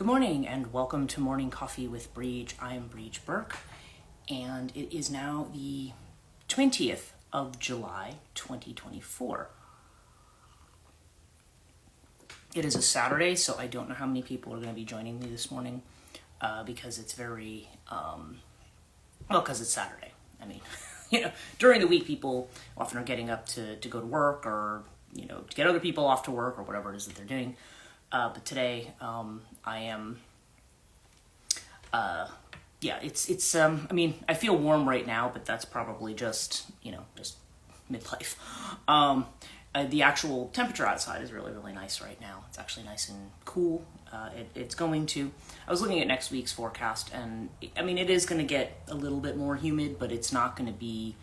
Good morning and welcome to Morning Coffee with Brigid. I am Brigid Burke and it is now the 20th of July 2024. It is a Saturday, so I don't know how many people are going to be joining me this morning because it's because it's Saturday. I mean, during the week people often are getting up to go to work or, to get other people off to work or whatever it is that they're doing. But today, I am, it's I feel warm right now, but that's probably just midlife. The actual temperature outside is really, really nice right now. It's actually nice and cool. I was looking at next week's forecast and it is going to get a little bit more humid, but it's not going to be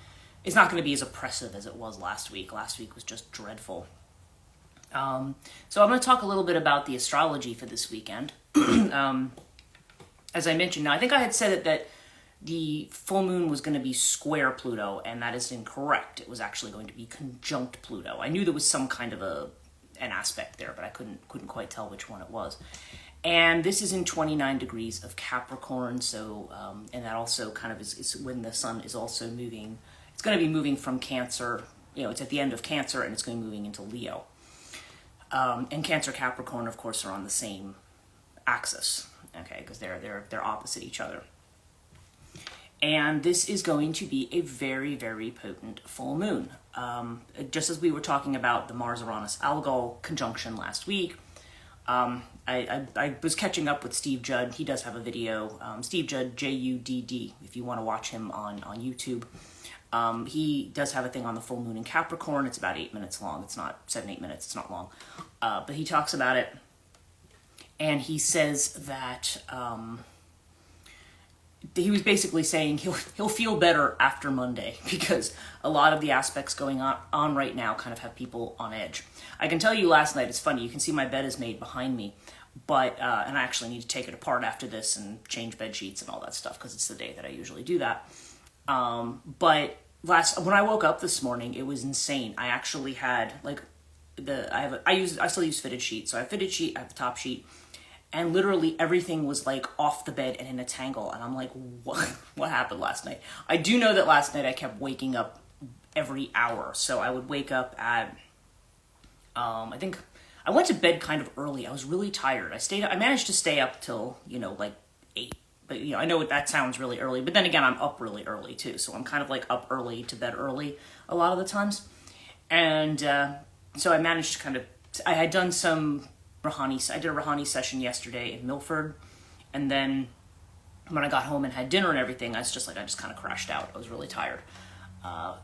as oppressive as it was last week. Last week was just dreadful. So I'm going to talk a little bit about the astrology for this weekend. As I mentioned, now I think I had said that the full moon was going to be square Pluto, and that is incorrect. It was actually going to be conjunct Pluto. I knew there was some kind of an aspect there, but I couldn't quite tell which one it was. And this is in 29 degrees of Capricorn, so and that also kind of is when the sun is also moving. It's going to be moving from Cancer. It's at the end of Cancer, and it's going to be moving into Leo. And Cancer Capricorn, of course, are on the same axis, okay, because they're opposite each other. And this is going to be a very, very potent full moon. Just as we were talking about the Mars-Uranus-Algol conjunction last week, I was catching up with Steve Judd. He does have a video, Steve Judd, Judd, if you want to watch him on YouTube. He does have a thing on the full moon in Capricorn. It's about 8 minutes long. It's not 7-8 minutes. It's not long. But he talks about it. And he says that he was basically saying he'll feel better after Monday because a lot of the aspects going on right now kind of have people on edge. I can tell you last night, it's funny. You can see my bed is made behind me. But, and I actually need to take it apart after this and change bed sheets and all that stuff because it's the day that I usually do that. But when I woke up this morning, it was insane. I actually had I still use fitted sheets. So I have fitted sheet, I have the top sheet, and literally everything was off the bed and in a tangle. And I'm like, what happened last night? I do know that last night I kept waking up every hour. So I would wake up at, I think I went to bed kind of early. I was really tired. I managed to stay up till, 8. But, I know that sounds really early, but then again, I'm up really early too. So I'm kind of up early to bed early a lot of the times. And so I managed to I had done some Rahani. I did a Rahani session yesterday in Milford. And then when I got home and had dinner and everything, I just kind of crashed out. I was really tired. But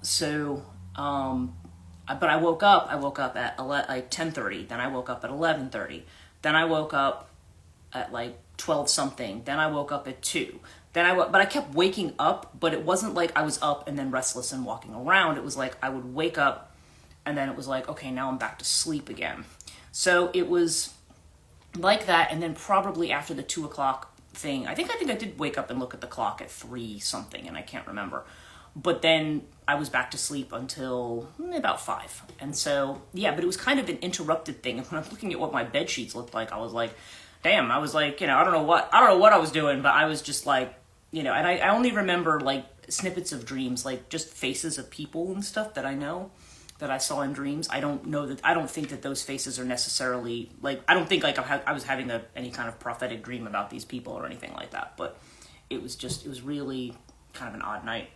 I woke up at 10:30. Then I woke up at 11:30. Then I woke up at 12 something. Then I woke up at 2. But I kept waking up, but it wasn't like I was up and then restless and walking around. It was I would wake up and then it was okay, now I'm back to sleep again. So it was like that. And then probably after the 2 o'clock thing, I think I did wake up and look at the clock at 3 something and I can't remember. But then I was back to sleep until about 5. And so, but it was kind of an interrupted thing. And when I'm looking at what my bed sheets looked like, I was like, damn, I was I don't know what I was doing, but I was just and I only remember snippets of dreams, just faces of people and stuff that I know that I saw in dreams. I don't think that those faces are necessarily I don't think I was having any kind of prophetic dream about these people or anything like that, but it was really kind of an odd night.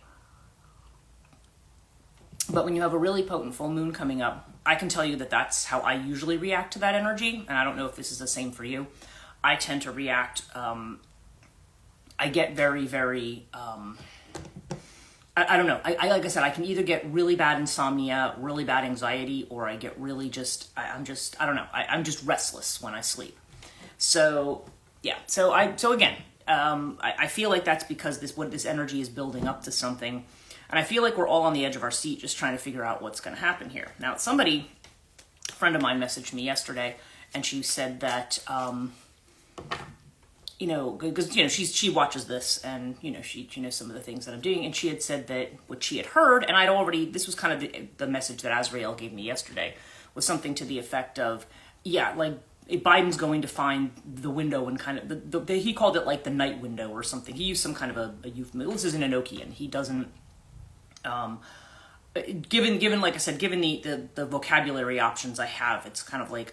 But when you have a really potent full moon coming up, I can tell you that that's how I usually react to that energy, and I don't know if this is the same for you. I tend to react, I get very, very, I don't know. Like I said, I can either get really bad insomnia, really bad anxiety, or I get really I don't know. I'm just restless when I sleep. So, yeah. So again, I feel like that's because this energy is building up to something. And I feel like we're all on the edge of our seat just trying to figure out what's going to happen here. Now, a friend of mine messaged me yesterday, and she said that, because, she watches this, and, she knows some of the things that I'm doing, and she had said that what she had heard, and this was kind of the message that Azrael gave me yesterday, was something to the effect of, Biden's going to find the window and kind of he called it like the night window or something. He used some kind of a euphemism. This is an Enochian. He doesn't. Given like I said, given the vocabulary options I have, it's kind of like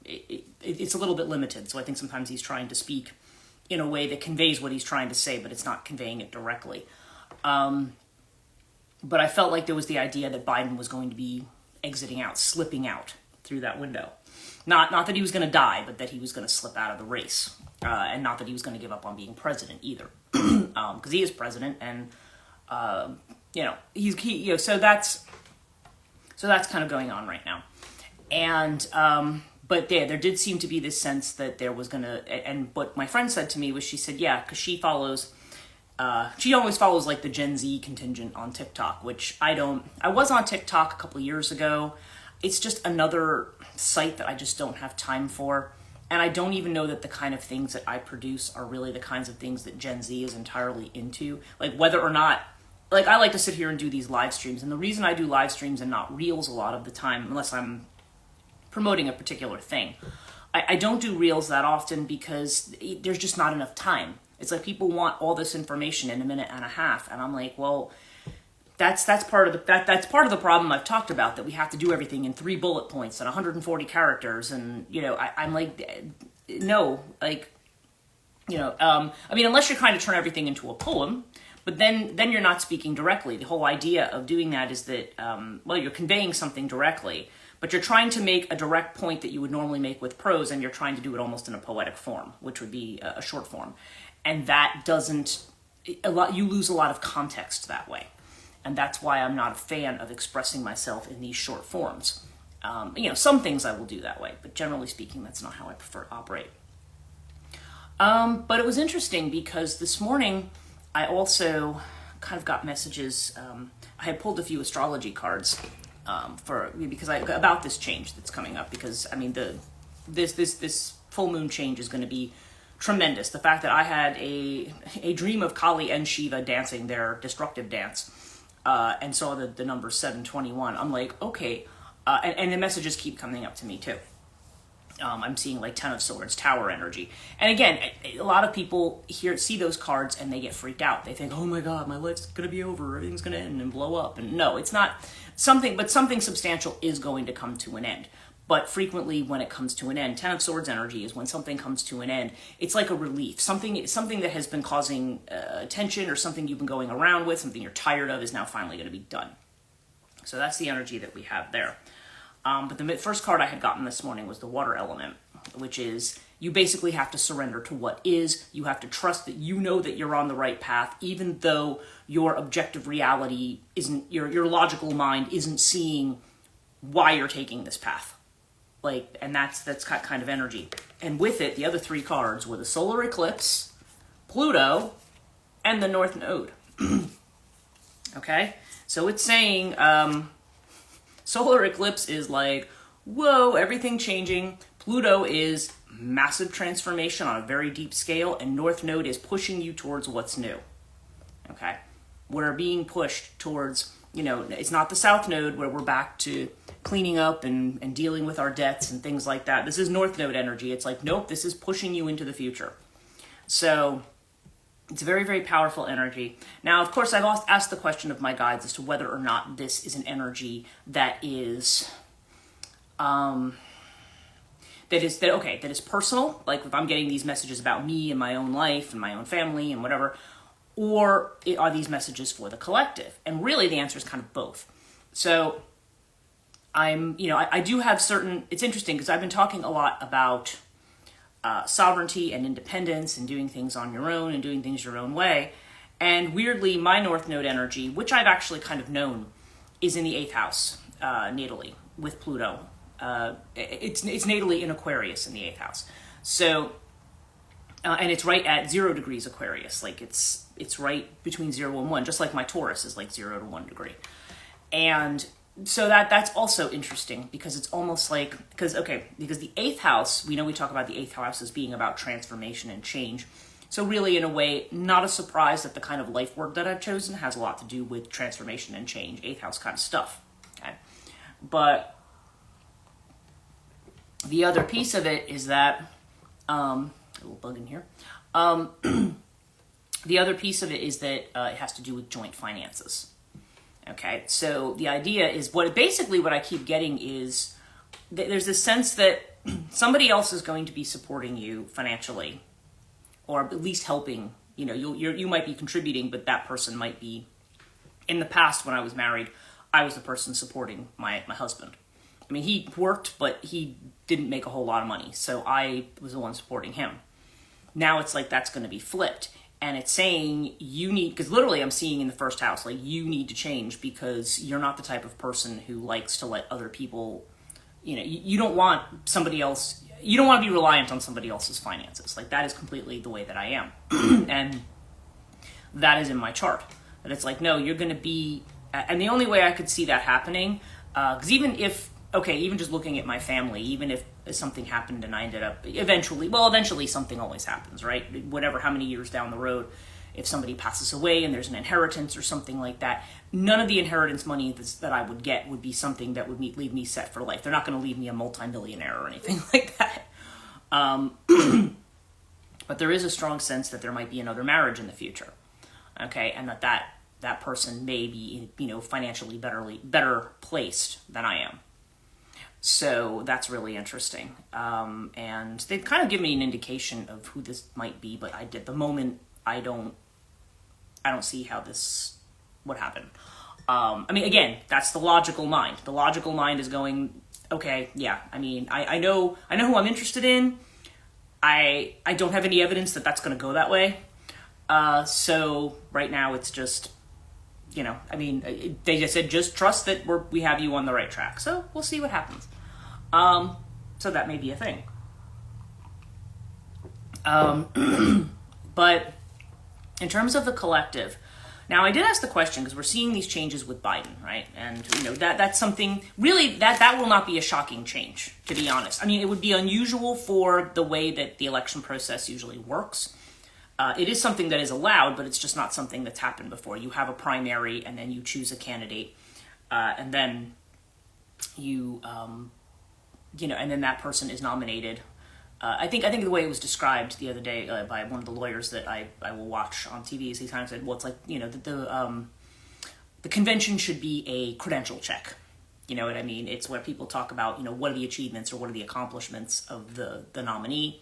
it's a little bit limited. So I think sometimes he's trying to speak in a way that conveys what he's trying to say, but it's not conveying it directly. But I felt like there was the idea that Biden was going to be exiting out, slipping out through that window. Not that he was going to die, but that he was going to slip out of the race, and not that he was going to give up on being president either, because he is president, and so that's kind of going on right now, and but there did seem to be this sense that there was going to, and what my friend said to me was, she said, yeah, because she always follows like the Gen Z contingent on TikTok, which I don't. I was on TikTok a couple of years ago. It's just another site that I just don't have time for. And I don't even know that the kind of things that I produce are really the kinds of things that Gen Z is entirely into. Like whether or not, like I like to sit here and do these live streams. And the reason I do live streams and not reels a lot of the time, unless I'm promoting a particular thing, I don't do reels that often because there's just not enough time. It's like people want all this information in a minute and a half. And I'm like, well, that's part of the problem I've talked about, that we have to do everything in 3 bullet points and 140 characters. And, I'm like, no, like, I mean, unless you're trying to turn everything into a poem, but then you're not speaking directly. The whole idea of doing that is that, you're conveying something directly, but you're trying to make a direct point that you would normally make with prose, and you're trying to do it almost in a poetic form, which would be a short form. And that you lose a lot of context that way. And that's why I'm not a fan of expressing myself in these short forms. Some things I will do that way, but generally speaking, that's not how I prefer to operate. But it was interesting because this morning I also kind of got messages. I had pulled a few astrology cards about this change that's coming up, because I mean this full moon change is going to be tremendous. The fact that I had a dream of Kali and Shiva dancing their destructive dance, and saw the number 721. I'm like, okay, and the messages keep coming up to me too. I'm seeing like 10 of Swords, Tower energy. And again, a lot of people see those cards and they get freaked out. They think, oh my God, my life's going to be over. Everything's going to end and blow up. And no, it's not something substantial is going to come to an end. But frequently when it comes to an end, 10 of Swords energy is when something comes to an end. It's like a relief. Something that has been causing tension, or something you've been going around with, something you're tired of, is now finally going to be done. So that's the energy that we have there. But the first card I had gotten this morning was the water element, which is you basically have to surrender to what is. You have to trust that you know that you're on the right path, even though your objective reality isn't, your logical mind isn't seeing why you're taking this path. And that's kind of energy. And with it, the other 3 cards were the solar eclipse, Pluto, and the North Node. Okay? So it's saying, solar eclipse is like, whoa, everything changing. Pluto is massive transformation on a very deep scale, and North Node is pushing you towards what's new. Okay? We're being pushed towards, it's not the South Node where we're back to cleaning up and dealing with our debts and things like that. This is North Node energy. It's like, nope, this is pushing you into the future. So it's a very, very powerful energy. Now, of course, I've asked the question of my guides as to whether or not this is an energy that is personal, like if I'm getting these messages about me and my own life and my own family and whatever, or are these messages for the collective? And really the answer is kind of both. So I do have certain, it's interesting because I've been talking a lot about sovereignty and independence and doing things on your own and doing things your own way. And weirdly, my North Node energy, which I've actually kind of known, is in the 8th house natally with Pluto. It's natally in Aquarius in the 8th house. So, and it's right at 0 degrees Aquarius. Like it's right between 0 and 1, just like my Taurus is like 0 to 1 degree. And so that's also interesting because it's almost like, because the 8th house, we talk about the 8th house as being about transformation and change. So really, in a way, not a surprise that the kind of life work that I've chosen has a lot to do with transformation and change, 8th house kind of stuff. Okay? But The other piece of it is that, a little bug in here. The other piece of it is that it has to do with joint finances. Okay, so the idea is basically what I keep getting is that there's this sense that somebody else is going to be supporting you financially, or at least helping. You know, you might be contributing, but that person might be. In the past, when I was married, I was the person supporting my husband. I mean, he worked, but he didn't make a whole lot of money, so I was the one supporting him. Now it's like that's going to be flipped. And it's saying you need, because literally I'm seeing in the first house, like you need to change because you're not the type of person who likes to let other people, you know, you don't want somebody else, you don't want to be reliant on somebody else's finances. Like that is completely the way that I am. And that is in my chart. That it's like, no, you're going to be, and the only way I could see that happening, because even just looking at my family, even if something happened and I ended up eventually something always happens, right? How many years down the road, if somebody passes away and there's an inheritance or something like that, none of the inheritance money that I would get would be something that would leave me set for life. They're not going to leave me a multimillionaire or anything like that. But there is a strong sense that there might be another marriage in the future. Okay, and that person may be, you know, financially better placed than I am. So that's really interesting. And they've kind of given me an indication of who this might be, but at the moment I don't see how this would happen. I mean, again, that's the logical mind. The logical mind is going, okay, yeah. I mean, I know who I'm interested in. I don't have any evidence that that's going to go that way. So right now it's just, you know, I mean, they just said, just trust that we have you on the right track. So we'll see what happens. So that may be a thing. But in terms of the collective, now I did ask the question because we're seeing these changes with Biden, right? And, you know, that's something really that will not be a shocking change, to be honest. I mean, it would be unusual for the way that the election process usually works. It is something that is allowed, but it's just not something that's happened before. You have a primary, and then you choose a candidate, and then you know, and then that person is nominated. I think the way it was described the other day by one of the lawyers that I will watch on TV is he kind of said, well, it's like, you know, the convention should be a credential check. You know what I mean? It's where people talk about, you know, what are the achievements or what are the accomplishments of the nominee,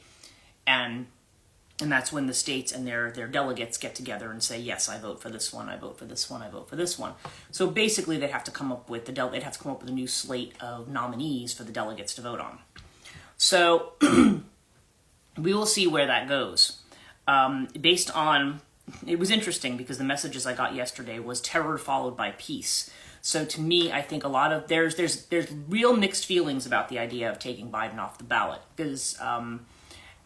and that's when the states and their delegates get together and say, yes, I vote for this one, I vote for this one, I vote for this one. So basically they have to come up with a new slate of nominees for the delegates to vote on. So we will see where that goes. Based on, it was interesting because the messages I got yesterday was terror followed by peace. So to me, I think a lot of, there's real mixed feelings about the idea of taking Biden off the ballot because,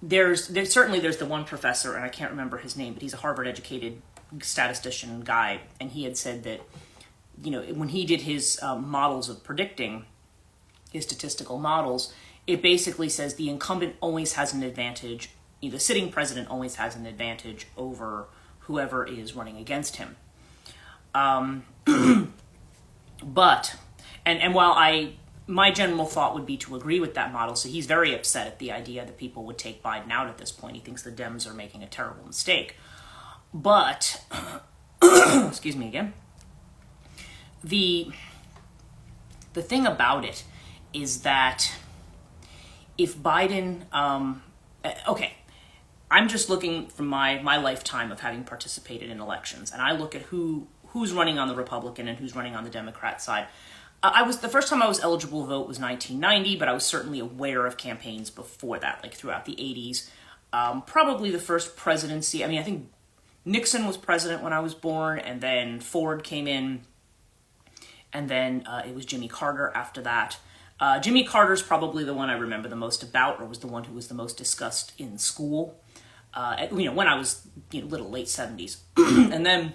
there's the one professor, and I can't remember his name, but he's a Harvard-educated statistician guy, and he had said that, you know, when he did his models of predicting, his statistical models, it basically says the incumbent always has an advantage, the sitting president always has an advantage over whoever is running against him. But, and while my general thought would be to agree with that model. So he's very upset at the idea that people would take Biden out at this point. He thinks the Dems are making a terrible mistake. But, excuse me again, the thing about it is that if Biden, okay, I'm just looking from my lifetime of having participated in elections, and I look at who's running on the Republican and who's running on the Democrat side. The first time I was eligible to vote was 1990, but I was certainly aware of campaigns before that, like throughout the 80s. Probably the first presidency, I mean, I think Nixon was president when I was born, and then Ford came in, and then it was Jimmy Carter after that. Jimmy Carter's probably the one I remember the most about, or was the one who was the most discussed in school, you know, when I was, you know, little, late 70s. And then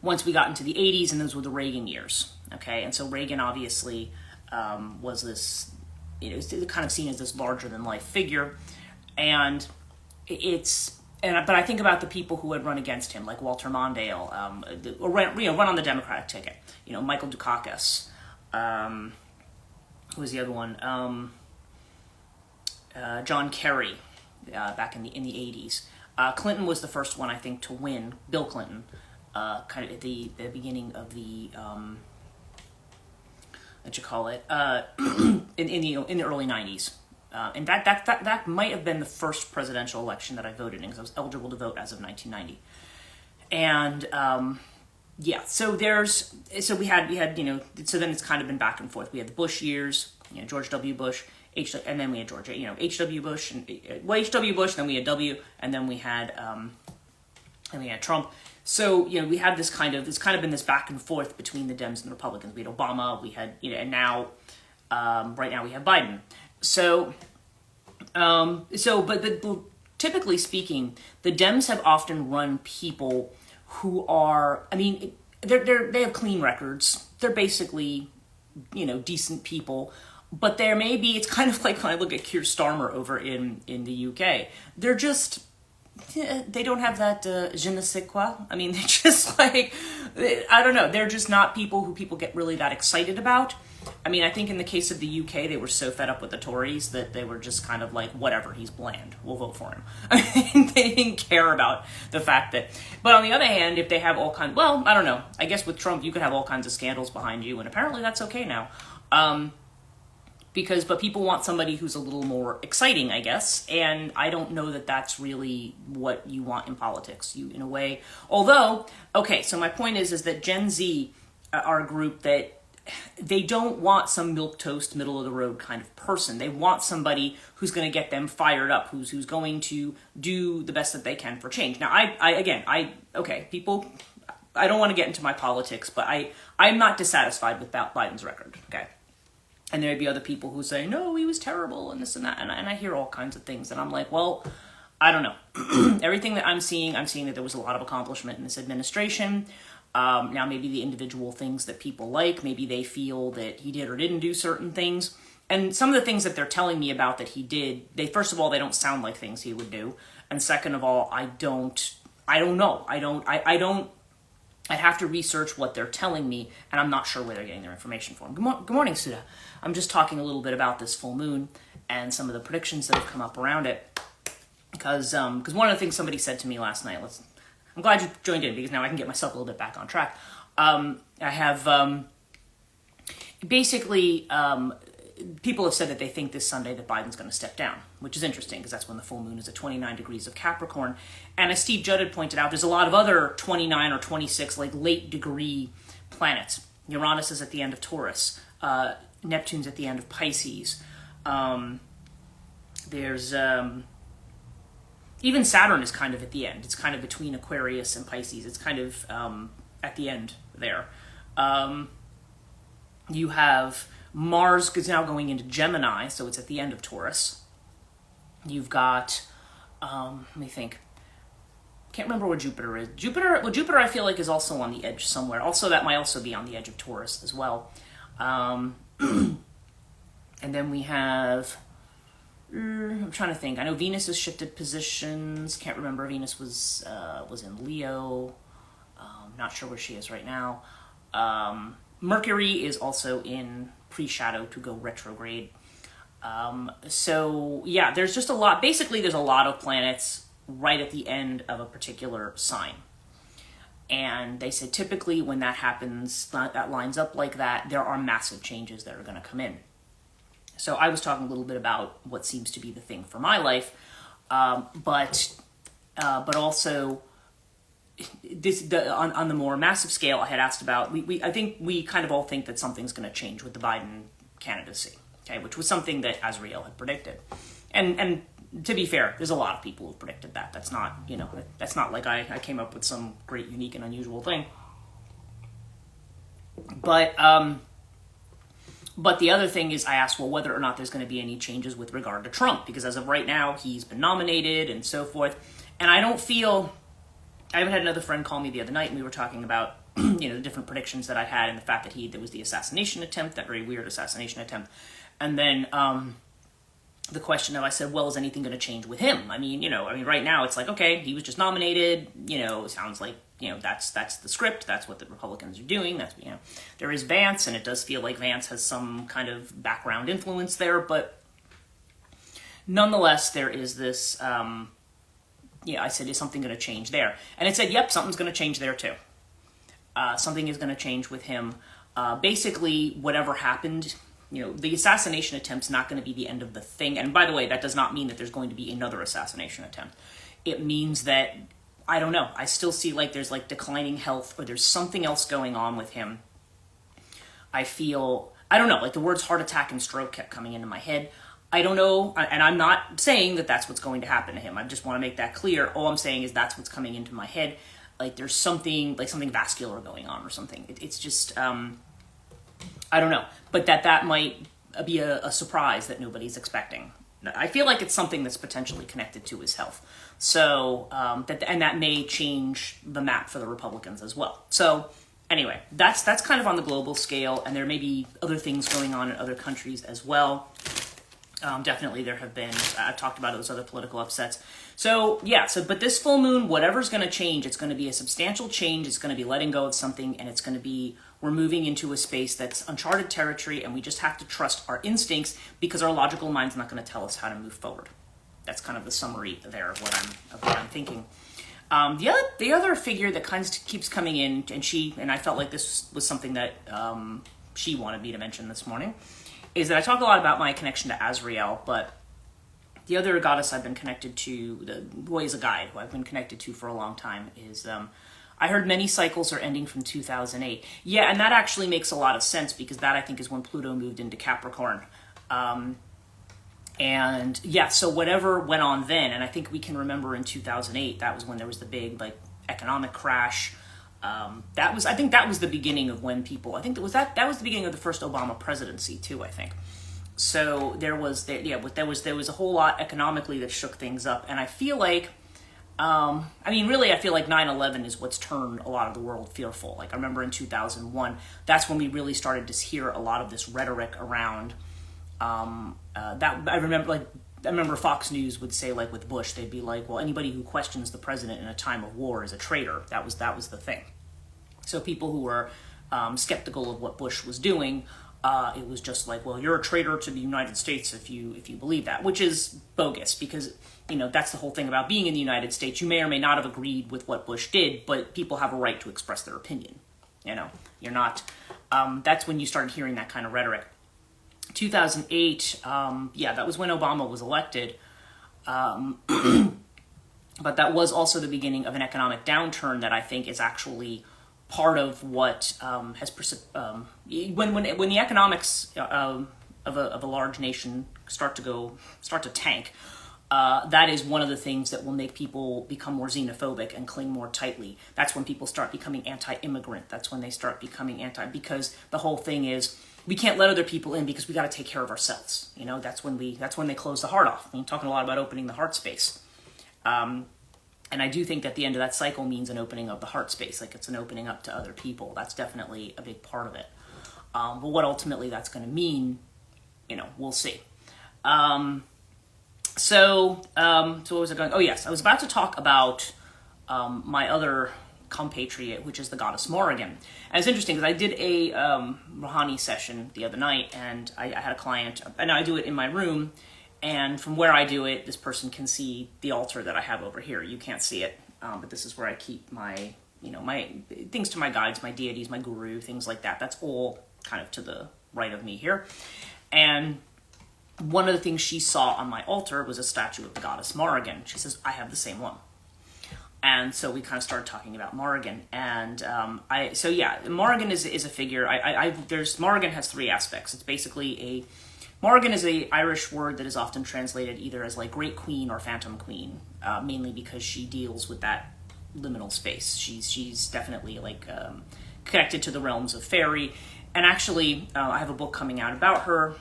once we got into the 80s, and those were the Reagan years. Okay, and so Reagan obviously was this, you know, it's kind of seen as this larger-than-life figure, but I think about the people who had run against him, like Walter Mondale, or run on the Democratic ticket. You know, Michael Dukakis. Who was the other one? John Kerry back in the 80s. Clinton was the first one, I think, to win. Bill Clinton, kind of at the beginning of the what you call it in the early 90s. And that might have been the first presidential election that I voted in, because I was eligible to vote as of 1990. And yeah, so we had so then it's kind of been back and forth. We had the Bush years, George W. Bush, and then we had George, H.W. Bush, and H.W. Bush, then we had W, and then we had Trump. So we had it's kind of been this back and forth between the Dems and the Republicans. We had Obama, we had and now right now we have Biden. So but typically speaking, the Dems have often run people who are, they have clean records. They're basically, decent people. But there may be, it's kind of like when I look at Keir Starmer over in the UK. They're just, they don't have that je ne sais quoi. They're just like, I don't know. They're just not people who people get really that excited about. I think in the case of the UK, they were so fed up with the Tories that they were just kind of like, whatever, he's bland, we'll vote for him. They didn't care about the fact that, but on the other hand, if they have all kinds, well, I don't know. I guess with Trump, you could have all kinds of scandals behind you, and apparently that's okay now. But people want somebody who's a little more exciting, I guess, and I don't know that that's really what you want in politics, in a way. Although, okay, so my point is that Gen Z are a group that they don't want some milquetoast, middle of the road kind of person. They want somebody who's going to get them fired up, who's going to do the best that they can for change. Now, people, I don't want to get into my politics, but I'm not dissatisfied with Biden's record, okay? And there may be other people who say, no, he was terrible, and this and that, and I hear all kinds of things, and I'm like, well, I don't know. Everything that I'm seeing that there was a lot of accomplishment in this administration. Now, maybe the individual things that people like, maybe they feel that he did or didn't do certain things. And some of the things that they're telling me about that he did, first of all, they don't sound like things he would do. And second of all, I don't know. I'd have to research what they're telling me, and I'm not sure where they're getting their information from. Good morning, Suda. I'm just talking a little bit about this full moon and some of the predictions that have come up around it. Because one of the things somebody said to me last night, I'm glad you joined in, because now I can get myself a little bit back on track. I have, people have said that they think this Sunday that Biden's going to step down, which is interesting, because that's when the full moon is at 29 degrees of Capricorn. And as Steve Judd had pointed out, there's a lot of other 29 or 26, like late degree planets. Uranus is at the end of Taurus. Neptune's at the end of Pisces. There's... Even Saturn is kind of at the end. It's kind of between Aquarius and Pisces. It's kind of at the end there. You have Mars is now going into Gemini, so it's at the end of Taurus. You've got, let me think. Can't remember where Jupiter is. Jupiter I feel like is also on the edge somewhere. Also, that might also be on the edge of Taurus as well. And then we have... I'm trying to think. I know Venus has shifted positions. Can't remember. Venus was in Leo. Not sure where she is right now. Mercury is also in pre-shadow to go retrograde. So yeah, there's just a lot. Basically, there's a lot of planets right at the end of a particular sign. And they said typically when that happens, that lines up like that, there are massive changes that are going to come in. So I was talking a little bit about what seems to be the thing for my life, but also on the more massive scale, I had asked about. I think we kind of all think that something's going to change with the Biden candidacy, okay, which was something that Azrael had predicted, and to be fair, there's a lot of people who predicted that. That's not that's not like I came up with some great, unique, and unusual thing, But the other thing is I asked, well, whether or not there's going to be any changes with regard to Trump, because as of right now, he's been nominated and so forth. And I even had another friend call me the other night, and we were talking about, the different predictions that I had and the fact that there was the assassination attempt, that very weird assassination attempt. And then the question of, I said, well, is anything going to change with him? Right now it's like, okay, he was just nominated, it sounds like, that's the script. That's what the Republicans are doing. There is Vance, and it does feel like Vance has some kind of background influence there. But, Nonetheless, there is this, I said, is something going to change there? And it said, yep, something's going to change there too. Something is going to change with him. Basically, whatever happened, the assassination attempt's not going to be the end of the thing. And by the way, that does not mean that there's going to be another assassination attempt. It means that, I don't know, I still see like there's like declining health, or there's something else going on with him. I feel, I don't know, like the words heart attack and stroke kept coming into my head. I don't know, and I'm not saying that that's what's going to happen to him. I just want to make that clear. All I'm saying is that's what's coming into my head. Like there's something vascular going on or something. It's just, I don't know. But that might be a surprise that nobody's expecting. I feel like it's something that's potentially connected to his health. So, that may change the map for the Republicans as well. So, anyway, that's kind of on the global scale, and there may be other things going on in other countries as well. Definitely there have been, I've talked about those other political upsets. So, but this full moon, whatever's going to change, it's going to be a substantial change. It's going to be letting go of something, and it's going to be, we're moving into a space that's uncharted territory, and we just have to trust our instincts because our logical mind's not going to tell us how to move forward. That's kind of the summary there of what I'm thinking. The other figure that kind of keeps coming in, and I felt like this was something that she wanted me to mention this morning, is that I talk a lot about my connection to Azrael, but the other goddess I've been connected to, the boy is a guide who I've been connected to for a long time, is I heard many cycles are ending from 2008. Yeah, and that actually makes a lot of sense because that I think is when Pluto moved into Capricorn. So whatever went on then, and I think we can remember in 2008, that was when there was the big economic crash. I think that was the beginning of when people, I think that was the beginning of the first Obama presidency too, I think. So there was a whole lot economically that shook things up, and I feel like, I feel like 9/11 is what's turned a lot of the world fearful. Like I remember in 2001, that's when we really started to hear a lot of this rhetoric around, I remember Fox News would say, like with Bush, they'd be like, well, anybody who questions the president in a time of war is a traitor. That was the thing. So people who were skeptical of what Bush was doing, it was just like, well, you're a traitor to the United States if you believe that, which is bogus because, that's the whole thing about being in the United States. You may or may not have agreed with what Bush did, but people have a right to express their opinion. You're not, that's when you started hearing that kind of rhetoric. 2008, that was when Obama was elected. But that was also the beginning of an economic downturn that I think is actually part of what when the economics of a large nation start to tank. That is one of the things that will make people become more xenophobic and cling more tightly. That's when people start becoming anti-immigrant. That's when they start becoming because the whole thing is we can't let other people in because we got to take care of ourselves. That's when they close the heart off. I'm talking a lot about opening the heart space. And I do think that the end of that cycle means an opening of the heart space, like it's an opening up to other people. That's definitely a big part of it. But what ultimately that's going to mean, we'll see. So what was I going? Oh yes, I was about to talk about my other compatriot, which is the goddess Morrigan. And it's interesting because I did a Rouhani session the other night, and I had a client, and I do it in my room. And from where I do it, this person can see the altar that I have over here. You can't see it, but this is where I keep my, my things to my guides, my deities, my guru, things like that. That's all kind of to the right of me here. And one of the things she saw on my altar was a statue of the goddess Morrigan. She says, I have the same one. And so we kind of started talking about Morrigan. And Morrigan is a figure. Morrigan has three aspects. It's basically Morrigan is a Irish word that is often translated either as like great queen or phantom queen, mainly because she deals with that liminal space. She's definitely connected to the realms of fairy. And actually, I have a book coming out about her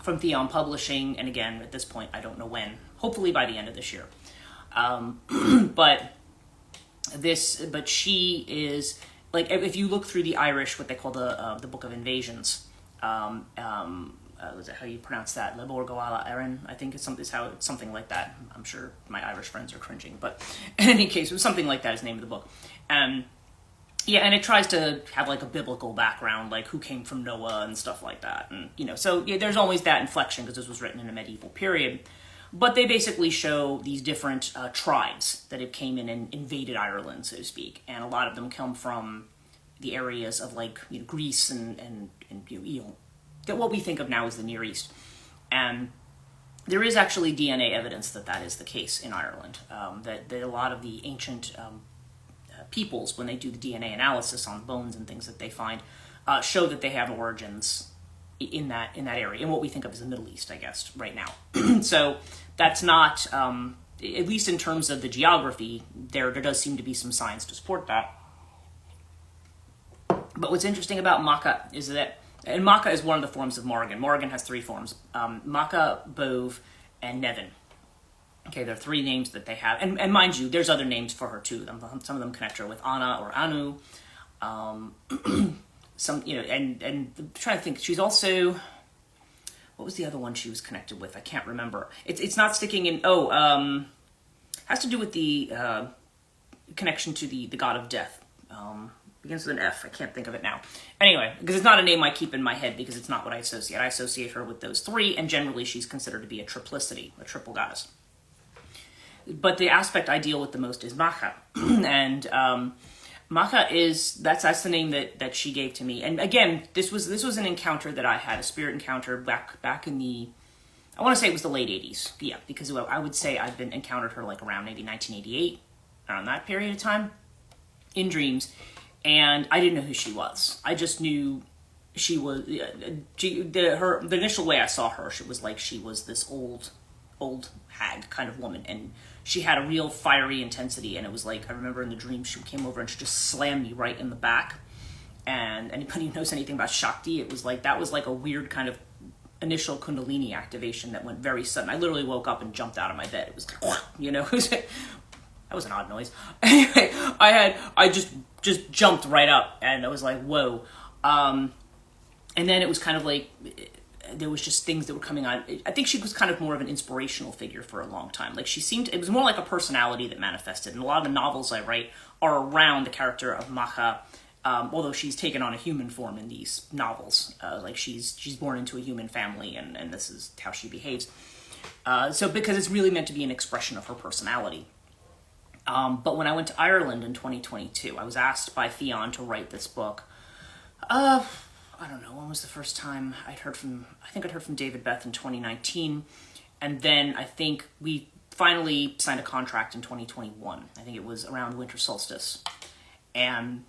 from Theon Publishing. And again, at this point, I don't know when. Hopefully by the end of this year. But she is if you look through the Irish, what they call the Book of Invasions. Is that how you pronounce that? Lebor Goala Erin, I think it's something like that. I'm sure my Irish friends are cringing, but in any case, it was something like that is the name of the book. And it tries to have a biblical background, like who came from Noah and stuff like that. And, so there's always that inflection because this was written in a medieval period. But they basically show these different tribes that have came in and invaded Ireland, so to speak. And a lot of them come from the areas of like Greece and what we think of now as the Near East. And there is actually DNA evidence that that is the case in Ireland. That a lot of the ancient peoples, when they do the DNA analysis on bones and things that they find, show that they have origins in that area, in what we think of as the Middle East, I guess, right now. So that's not, at least in terms of the geography, there does seem to be some science to support that. But what's interesting about Macha is that, and Macha is one of the forms of Morrigan. Morrigan has three forms: Macha, Bove, and Nevin. Okay, there are three names that they have, and mind you, there's other names for her too. Some of them connect her with Anna or Anu. Some, and I'm trying to think. She's also, what was the other one she was connected with? I can't remember. It's not sticking in. Has to do with the connection to the god of death. Begins with an F. I can't think of it now. Anyway, because it's not a name I keep in my head because it's not what I associate. I associate her with those three, and generally she's considered to be a triplicity, a triple goddess. But the aspect I deal with the most is Macha. And Macha that's the name that she gave to me. And again, this was an encounter that I had, a spirit encounter back in the, I want to say it was the late 80s. Yeah, because I would say I've encountered her like around maybe 1988, around that period of time, in dreams. And I didn't know who she was. I just knew she was, the initial way I saw her, it was like she was this old hag kind of woman. And she had a real fiery intensity. And it was like, I remember in the dream, she came over and she just slammed me right in the back. And anybody who knows anything about Shakti, it was like, that was like a weird kind of initial Kundalini activation that went very sudden. I literally woke up and jumped out of my bed. It was like, that was an odd noise. Anyway, I just jumped right up, and I was like, whoa. And then it was kind of like, there was just things that were coming on. I think she was kind of more of an inspirational figure for a long time. Like it was more like a personality that manifested. And a lot of the novels I write are around the character of Macha, although she's taken on a human form in these novels. Like she's born into a human family, and this is how she behaves. So because it's really meant to be an expression of her personality. But when I went to Ireland in 2022, I was asked by Theon to write this book. I don't know, when was the first time I'd heard from David Beth in 2019. And then I think we finally signed a contract in 2021. I think it was around winter solstice. And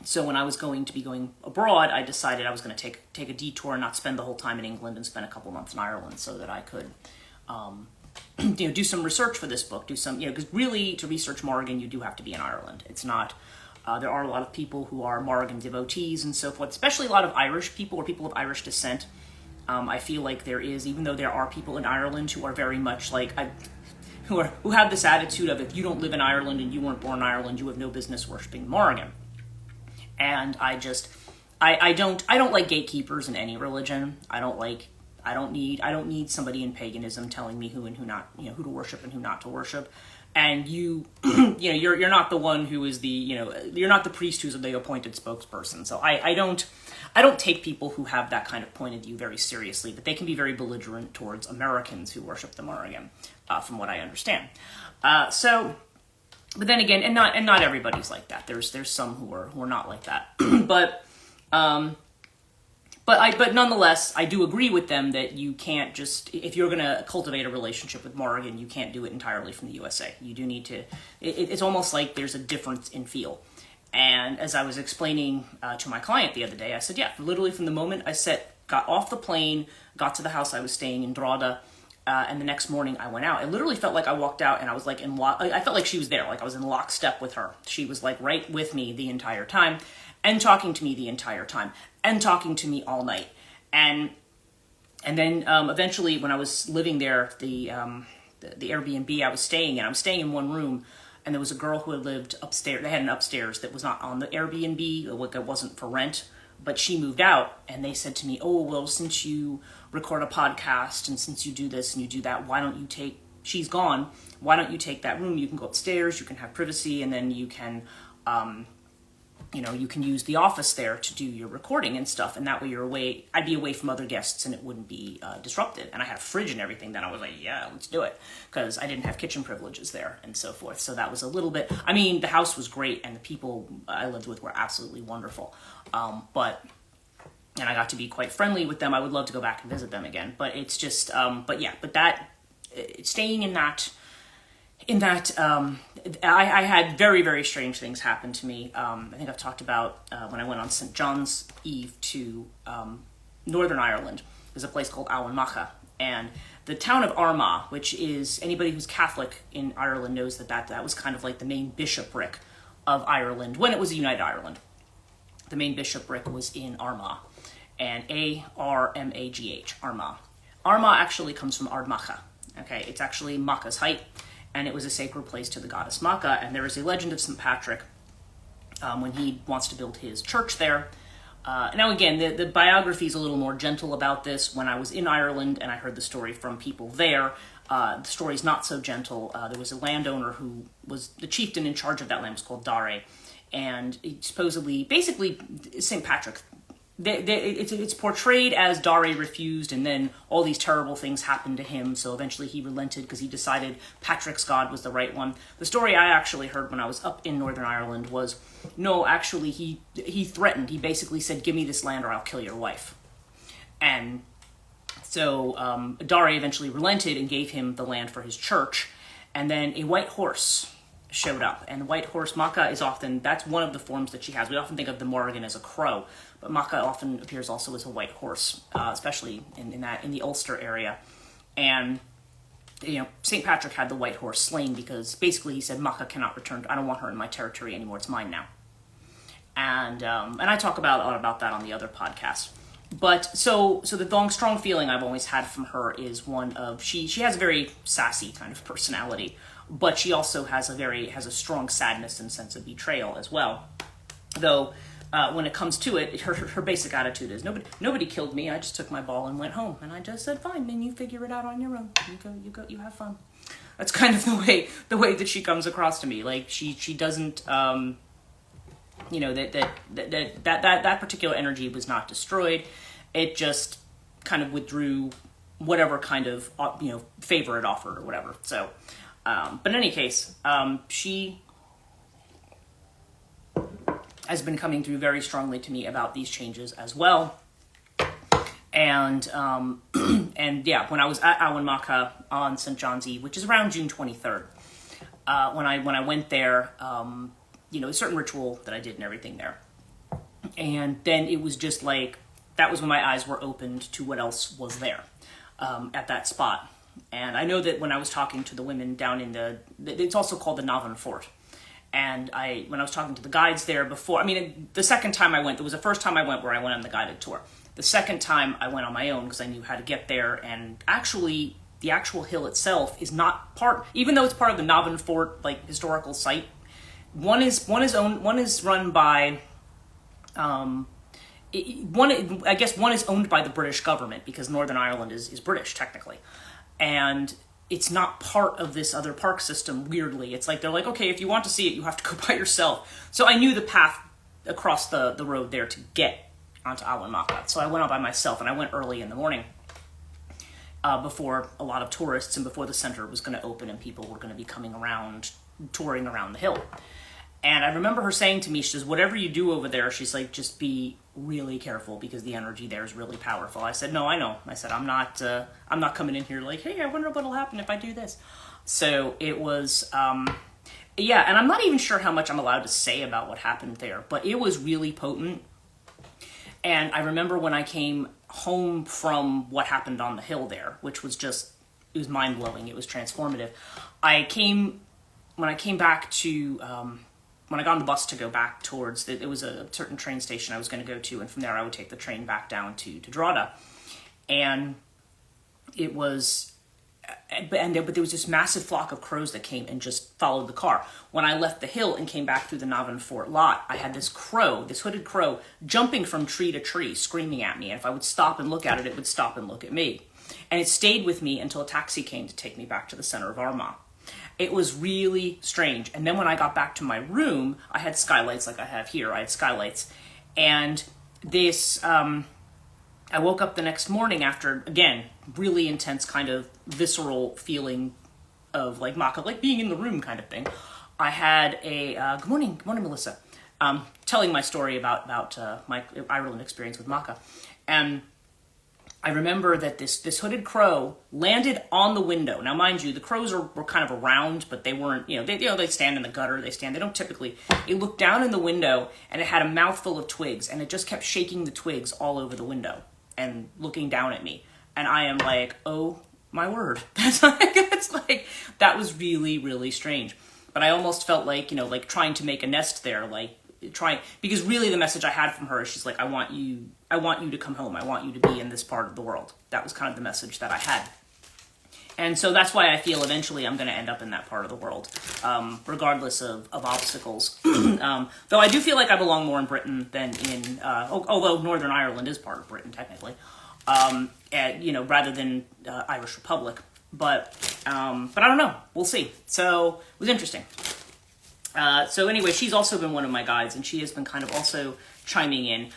so when I was going to be going abroad, I decided I was going to take a detour and not spend the whole time in England and spend a couple months in Ireland so that I could, do some research for this book, because really to research Morrigan, you do have to be in Ireland. It's not, there are a lot of people who are Morrigan devotees and so forth, especially a lot of Irish people or people of Irish descent. I feel like there is, even though there are people in Ireland who are very much like, who have this attitude of, if you don't live in Ireland and you weren't born in Ireland, you have no business worshiping Morrigan. And I don't like gatekeepers in any religion. I don't need somebody in paganism telling me who and who not, who to worship and who not to worship. And you're not the one who is you're not the priest who's the appointed spokesperson. So I don't take people who have that kind of point of view very seriously, but they can be very belligerent towards Americans who worship the Morrigan, from what I understand. But then again, and not everybody's like that. There's some who are not like that. But nonetheless, I do agree with them that you can't just, if you're going to cultivate a relationship with Morrigan, you can't do it entirely from the USA. You do need to, it's almost like there's a difference in feel. And as I was explaining to my client the other day, I said, yeah, literally from the moment I got off the plane, got to the house I was staying in Drogheda, and the next morning I went out. I literally felt like I walked out and I was like I felt like she was there, like I was in lockstep with her. She was like right with me the entire time and talking to me the entire time and talking to me all night. And then eventually when I was living there, the Airbnb I was staying in one room, and there was a girl who had lived upstairs. They had an upstairs that was not on the Airbnb, it wasn't for rent, but she moved out, and they said to me, oh, well, since you record a podcast and since you do this and you do that, she's gone, why don't you take that room? You can go upstairs, you can have privacy, and then you can you can use the office there to do your recording and stuff, and that way you're away. I'd be away from other guests, and it wouldn't be disrupted. And I had a fridge and everything. Then I was like, yeah, let's do it, because I didn't have kitchen privileges there and so forth. So that was a little bit. I mean, the house was great, and the people I lived with were absolutely wonderful. And I got to be quite friendly with them. I would love to go back and visit them again. But it's just, staying in that. I had very, very strange things happen to me. I think I've talked about when I went on St. John's Eve to Northern Ireland. There's a place called Awanmacha. And the town of Armagh, which is, anybody who's Catholic in Ireland knows that was kind of like the main bishopric of Ireland when it was a united Ireland. The main bishopric was in Armagh. And Armagh, Armagh. Armagh actually comes from Ardmacha. Okay, it's actually Macha's height. And it was a sacred place to the goddess Macha. And there is a legend of St. Patrick when he wants to build his church there. Now, again, the biography is a little more gentle about this. When I was in Ireland and I heard the story from people there, the story's not so gentle. There was a landowner who was the chieftain in charge of that land, was called Dare. And he supposedly, basically, St. Patrick, it's portrayed as Dare refused, and then all these terrible things happened to him, so eventually he relented because he decided Patrick's God was the right one. The story I actually heard when I was up in Northern Ireland was, no, actually he threatened. He basically said, give me this land or I'll kill your wife. And so Dare eventually relented and gave him the land for his church, and then a white horse showed up. And the white horse, Macha, is often, that's one of the forms that she has. We often think of the Morrigan as a crow, but Macha often appears also as a white horse, especially in the Ulster area. And, St. Patrick had the white horse slain because basically he said, Macha cannot return. I don't want her in my territory anymore. It's mine now. And I talk a lot about that on the other podcast. But so the strong feeling I've always had from her is one of, she has a very sassy kind of personality, but she also has a strong sadness and sense of betrayal as well. Though when it comes to it, her basic attitude is nobody killed me. I just took my ball and went home, and I just said, fine, then you figure it out on your own. You go, you have fun. That's kind of the way that she comes across to me. Like she doesn't that particular energy was not destroyed. It just kind of withdrew whatever kind of favor it offered or whatever. So. But in any case, she has been coming through very strongly to me about these changes as well. And yeah, when I was at Awanmacha on St. John's Eve, which is around June 23rd, when I went there, a certain ritual that I did and everything there. And then it was just like, that was when my eyes were opened to what else was there at that spot. And I know that when I was talking to the women down in it's also called the Navan Fort. And when I was talking to the guides there before, the second time I went, there was the first time I went where I went on the guided tour. The second time I went on my own because I knew how to get there. And actually, the actual hill itself is not even though it's part of the Navan Fort, like, historical site, one is run by, I guess one is owned by the British government because Northern Ireland is British, technically. And it's not part of this other park system, weirdly. It's like, they're like, okay, if you want to see it, you have to go by yourself. So I knew the path across the road there to get onto Awanmacha. So I went out by myself, and I went early in the morning before a lot of tourists and before the center was going to open and people were going to be coming around, touring around the hill. And I remember her saying to me, she says, whatever you do over there, she's like, just be really careful because the energy there is really powerful. I said, no, I know. I said, I'm not coming in here like, hey, I wonder what'll happen if I do this. So it was, yeah, and I'm not even sure how much I'm allowed to say about what happened there, but it was really potent. And I remember when I came home from what happened on the hill there, which was just, it was mind-blowing. It was transformative. When I came back to, when I got on the bus to go back towards, it was a certain train station I was going to go to, and from there I would take the train back down to Drogheda. And it was, but there was this massive flock of crows that came and just followed the car. When I left the hill and came back through the Navan Fort lot, I had this hooded crow, jumping from tree to tree, screaming at me. And if I would stop and look at it, it would stop and look at me. And it stayed with me until a taxi came to take me back to the center of Armagh. It was really strange. And then when I got back to my room, I had skylights like I have here. I had skylights. And this, I woke up the next morning after, again, really intense kind of visceral feeling of like Maka, like being in the room kind of thing. I had a, good morning, Melissa, telling my story about my Ireland experience with Maka. And I remember that this hooded crow landed on the window. Now, mind you, the crows were kind of around, but they weren't, they stand in the gutter. They don't typically. It looked down in the window, and it had a mouthful of twigs, and it just kept shaking the twigs all over the window and looking down at me. And I am like, oh my word. That's like, that was really, really strange. But I almost felt like, like trying to make a nest there, because really the message I had from her is she's like, I want you to come home. I want you to be in this part of the world. That was kind of the message that I had. And so that's why I feel eventually I'm going to end up in that part of the world, regardless of obstacles. Though I do feel like I belong more in Britain than in, although Northern Ireland is part of Britain technically, rather than Irish Republic. But I don't know. We'll see. So it was interesting. So anyway, she's also been one of my guides, and she has been kind of also chiming in.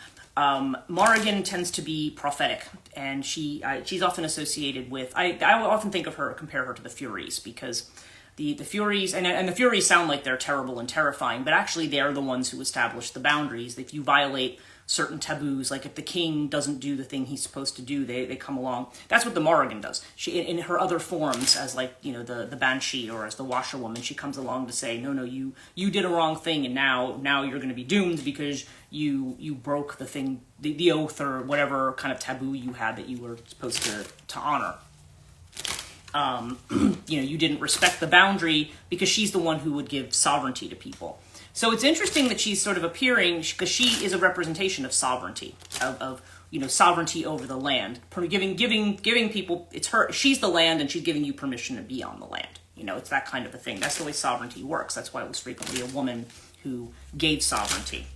Morrigan tends to be prophetic, and she's often associated with, I often think of her, compare her to the Furies, because the Furies, and the Furies sound like they're terrible and terrifying, but actually they're the ones who establish the boundaries. If you violate certain taboos, like if the king doesn't do the thing he's supposed to do, they come along. That's what the Morrigan does. She, in her other forms, as like, the Banshee or as the Washerwoman, she comes along to say, no, you did a wrong thing, and now you're going to be doomed because you broke the thing, the oath or whatever kind of taboo you had that you were supposed to honor. You didn't respect the boundary, because she's the one who would give sovereignty to people. So it's interesting that she's sort of appearing, because she is a representation of sovereignty, of sovereignty over the land, giving people, it's her, she's the land, and she's giving you permission to be on the land. It's that kind of a thing. That's the way sovereignty works. That's why it was frequently a woman who gave sovereignty.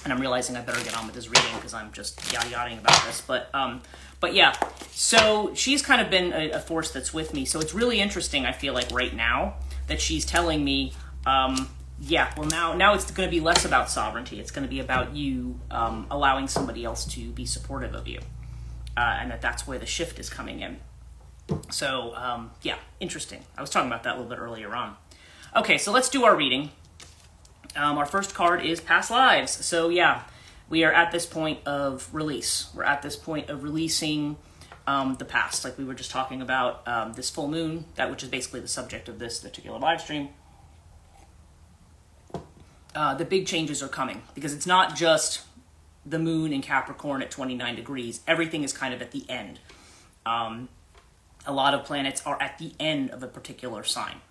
And I'm realizing I better get on with this reading because I'm just yada-yadaing about this. But yeah, so she's kind of been a force that's with me. So it's really interesting, I feel like, right now, that she's telling me, now it's going to be less about sovereignty. It's going to be about you allowing somebody else to be supportive of you. And that's where the shift is coming in. So, interesting. I was talking about that a little bit earlier on. Okay, so let's do our reading. Our first card is Past Lives. So, we are at this point of release. We're at this point of releasing the past, like we were just talking about this full moon, which is basically the subject of this particular live stream. The big changes are coming, because it's not just the moon in Capricorn at 29 degrees. Everything is kind of at the end. A lot of planets are at the end of a particular sign.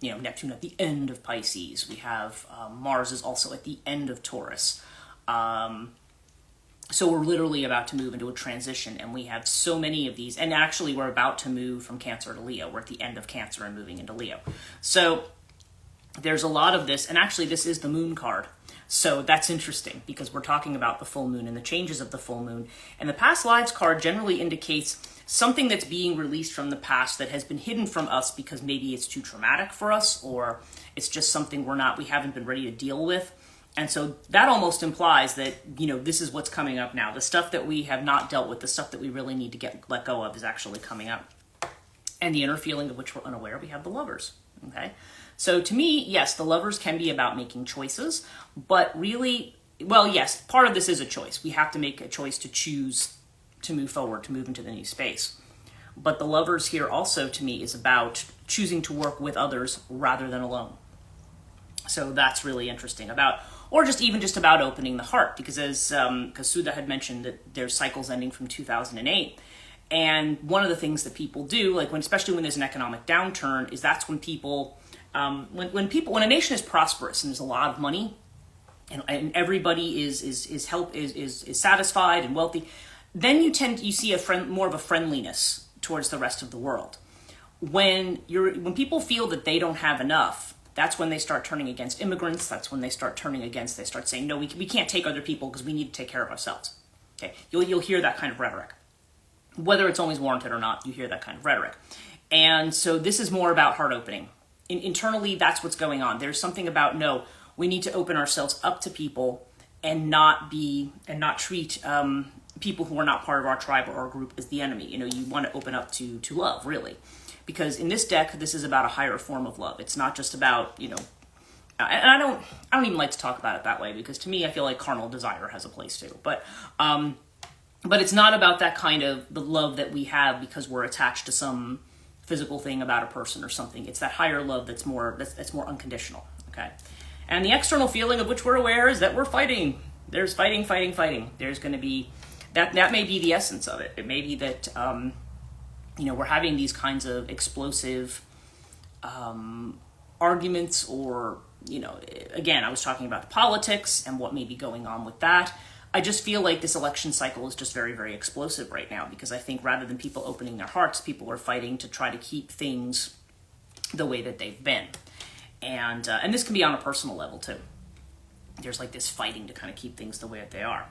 Neptune at the end of Pisces. We have Mars is also at the end of Taurus. So we're literally about to move into a transition, and we have so many of these. And actually, we're about to move from Cancer to Leo. We're at the end of Cancer and moving into Leo. So there's a lot of this, and actually this is the moon card. So that's interesting, because we're talking about the full moon and the changes of the full moon. And the Past Lives card generally indicates something that's being released from the past that has been hidden from us because maybe it's too traumatic for us, or it's just something we haven't been ready to deal with. And so that almost implies that, this is what's coming up now. The stuff that we have not dealt with, the stuff that we really need to let go of, is actually coming up. And the inner feeling of which we're unaware, we have the Lovers. Okay? So to me, yes, the Lovers can be about making choices, but really, well, yes, part of this is a choice. We have to make a choice to choose to move forward, to move into the new space. But the Lovers here also, to me, is about choosing to work with others rather than alone. So that's really interesting. Or just about opening the heart, because as Sudha had mentioned, that there's cycles ending from 2008. And one of the things that people do, especially when there's an economic downturn, is that's when people, when a nation is prosperous and there's a lot of money, and everybody is satisfied and wealthy, then you see more of a friendliness towards the rest of the world. When people feel that they don't have enough, that's when they start turning against immigrants. That's when they start saying, no, we can't take other people because we need to take care of ourselves. Okay, you'll hear that kind of rhetoric. Whether it's always warranted or not, you hear that kind of rhetoric. And so this is more about heart opening. Internally, that's what's going on. There's something about, no, we need to open ourselves up to people and not treat people who are not part of our tribe or our group as the enemy. You want to open up to love, really. Because in this deck, this is about a higher form of love. It's not just about, and I don't even like to talk about it that way, because to me, I feel like carnal desire has a place too. But it's not about that kind of the love that we have because we're attached to some physical thing about a person or something. It's that higher love that's more unconditional. Okay, and the external feeling of which we're aware is that we're fighting. There's fighting. There's going to be that may be the essence of it. It may be that we're having these kinds of explosive arguments, or again, I was talking about politics and what may be going on with that. I just feel like this election cycle is just very, very explosive right now, because I think rather than people opening their hearts, people are fighting to try to keep things the way that they've been. And this can be on a personal level too. There's like this fighting to kind of keep things the way that they are.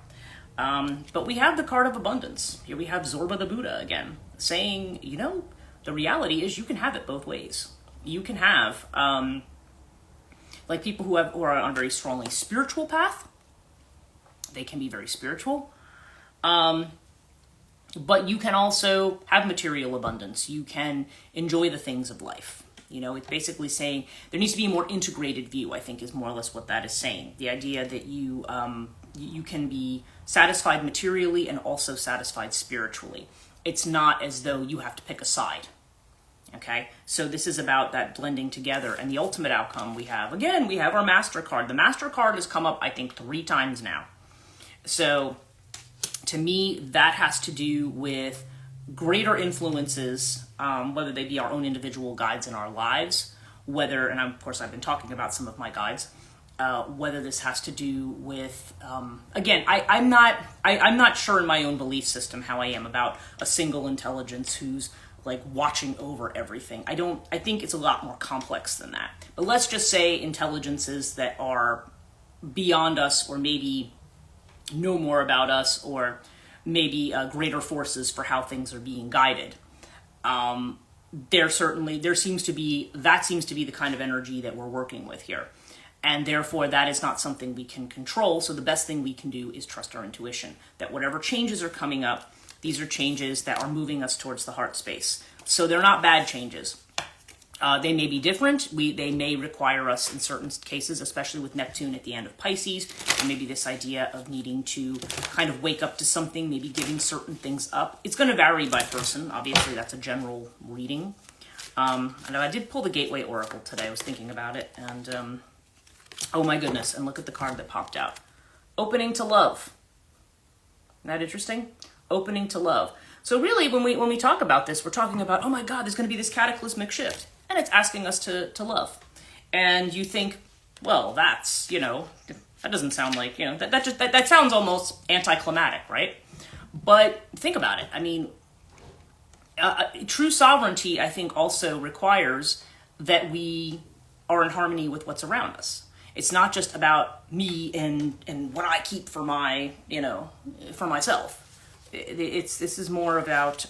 But we have the card of abundance. Here we have Zorba the Buddha again, saying, the reality is you can have it both ways. You can have, like people who are on a very strongly spiritual path. They can be very spiritual. But you can also have material abundance. You can enjoy the things of life. It's basically saying there needs to be a more integrated view, I think, is more or less what that is saying. The idea that you can be satisfied materially and also satisfied spiritually. It's not as though you have to pick a side. Okay, so this is about that blending together, and the ultimate outcome we have our Master card. The Master card has come up, I think, 3 times now. So to me, that has to do with greater influences, whether they be our own individual guides in our lives, and of course I've been talking about some of my guides, whether this has to do with, again, I'm not sure in my own belief system how I am about a single intelligence who's like watching over everything. I think it's a lot more complex than that. But let's just say intelligences that are beyond us, or maybe know more about us, or maybe greater forces for how things are being guided. That seems to be the kind of energy that we're working with here. And therefore, that is not something we can control. So the best thing we can do is trust our intuition, that whatever changes are coming up, these are changes that are moving us towards the heart space. So they're not bad changes. They may be different. They may require us in certain cases, especially with Neptune at the end of Pisces, and maybe this idea of needing to kind of wake up to something, maybe giving certain things up. It's going to vary by person. Obviously, that's a general reading. I know I did pull the Gateway Oracle today. I was thinking about it, and oh my goodness, and look at the card that popped out. Opening to love. Isn't that interesting? Opening to love. So really, when we talk about this, we're talking about, oh my God, there's going to be this cataclysmic shift. And it's asking us to love. And you think, well, that's, that doesn't sound like, that sounds almost anticlimactic, right? But think about it. I mean, true sovereignty, I think, also requires that we are in harmony with what's around us. It's not just about me and what I keep for my, for myself. This is more about,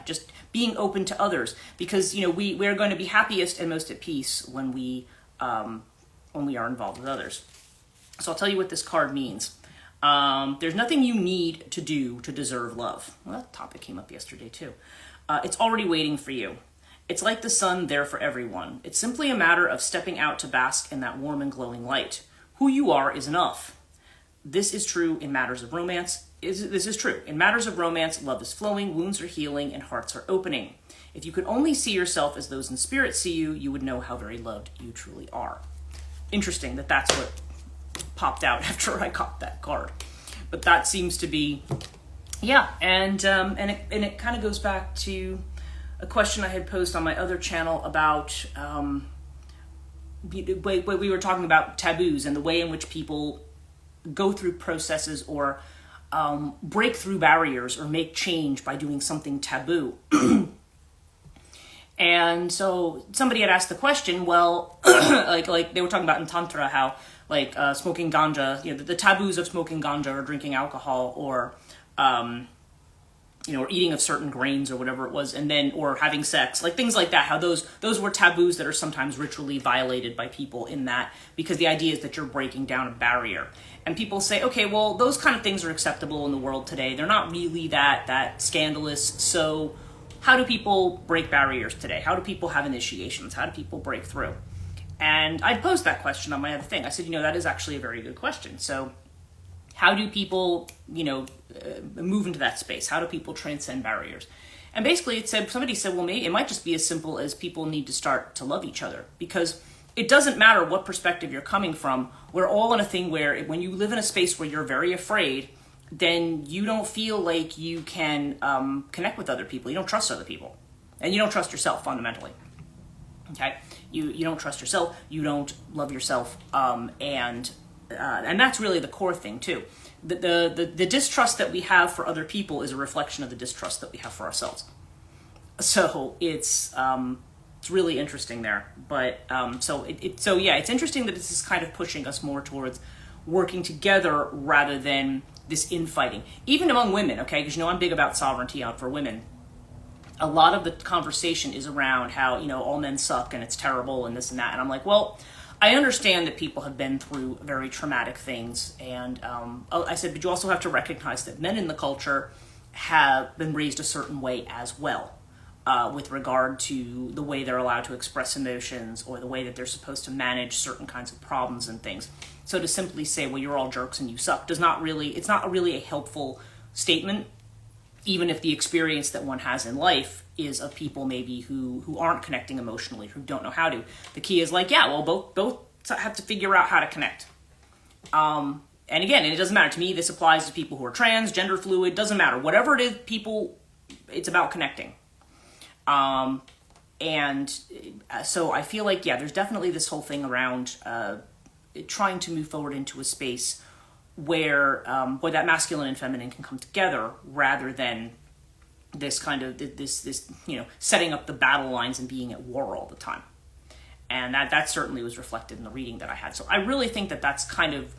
just being open to others, because, we're going to be happiest and most at peace when we are involved with others. So I'll tell you what this card means. There's nothing you need to do to deserve love. Well, that topic came up yesterday too. It's already waiting for you. It's like the sun there for everyone. It's simply a matter of stepping out to bask in that warm and glowing light. Who you are is enough. This is true in matters of romance. This is true. In matters of romance, love is flowing, wounds are healing, and hearts are opening. If you could only see yourself as those in spirit see you, you would know how very loved you truly are. Interesting that that's what popped out after I got that card. But that seems to be, and it kind of goes back to a question I had posed on my other channel about we were talking about taboos and the way in which people go through processes or break through barriers or make change by doing something taboo. And so somebody had asked the question, well, like they were talking about in Tantra, how smoking ganja, the taboos of smoking ganja or drinking alcohol or or eating of certain grains or whatever it was, and then, or having sex, like things like that, how those were taboos that are sometimes ritually violated by people in that, because the idea is that you're breaking down a barrier. And people say, okay, well, those kind of things are acceptable in the world today. They're not really that scandalous. So how do people break barriers today? How do people have initiations? How do people break through? And I posed that question on my other thing. I said, that is actually a very good question. So how do people, move into that space? How do people transcend barriers? And basically somebody said, well, maybe it might just be as simple as people need to start to love each other, because it doesn't matter what perspective you're coming from. We're all in a thing where when you live in a space where you're very afraid, then you don't feel like you can connect with other people. You don't trust other people. And you don't trust yourself fundamentally. Okay? You don't trust yourself. You don't love yourself. And that's really the core thing too. The distrust that we have for other people is a reflection of the distrust that we have for ourselves. So it's really interesting there. But it's interesting that this is kind of pushing us more towards working together rather than this infighting, even among women. Okay, because I'm big about sovereignty for women. A lot of the conversation is around how all men suck and it's terrible and this and that, and I'm like, well, I understand that people have been through very traumatic things, and I said, but you also have to recognize that men in the culture have been raised a certain way as well, with regard to the way they're allowed to express emotions or the way that they're supposed to manage certain kinds of problems and things. So to simply say, well, you're all jerks and you suck, it's not really a helpful statement, even if the experience that one has in life is of people maybe who aren't connecting emotionally, who don't know how to. The key is both have to figure out how to connect. And again, and it doesn't matter to me, this applies to people who are trans, gender fluid, doesn't matter. Whatever it is, it's about connecting. So I feel like, there's definitely this whole thing around trying to move forward into a space where that masculine and feminine can come together, rather than this kind of this setting up the battle lines and being at war all the time. And that certainly was reflected in the reading that I had. So I really think that that's kind of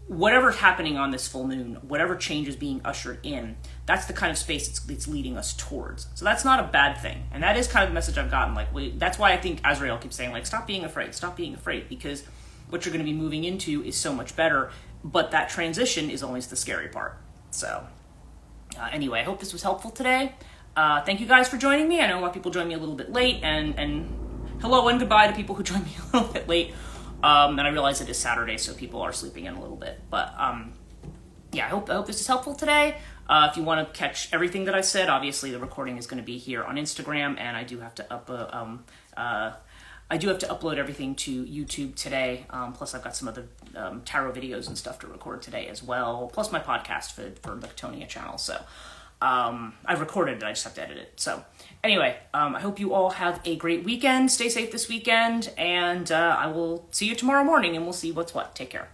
whatever's happening on this full moon, whatever change is being ushered in, that's the kind of space it's leading us towards. So that's not a bad thing. And that is kind of the message I've gotten. That's why I think Azrael keeps saying, stop being afraid, because what you're going to be moving into is so much better. But that transition is always the scary part. So anyway, I hope this was helpful today. Thank you guys for joining me. I know a lot of people joined me a little bit late, and hello and goodbye to people who joined me a little bit late. And I realize it is Saturday, so people are sleeping in a little bit. But I hope this is helpful today. If you want to catch everything that I said, obviously the recording is going to be here on Instagram, and I do have to upload everything to YouTube today. Plus, I've got some other tarot videos and stuff to record today as well. Plus, my podcast for the Katonia channel. So I've recorded it. I just have to edit it. So anyway, I hope you all have a great weekend. Stay safe this weekend, and I will see you tomorrow morning, and we'll see what's what. Take care.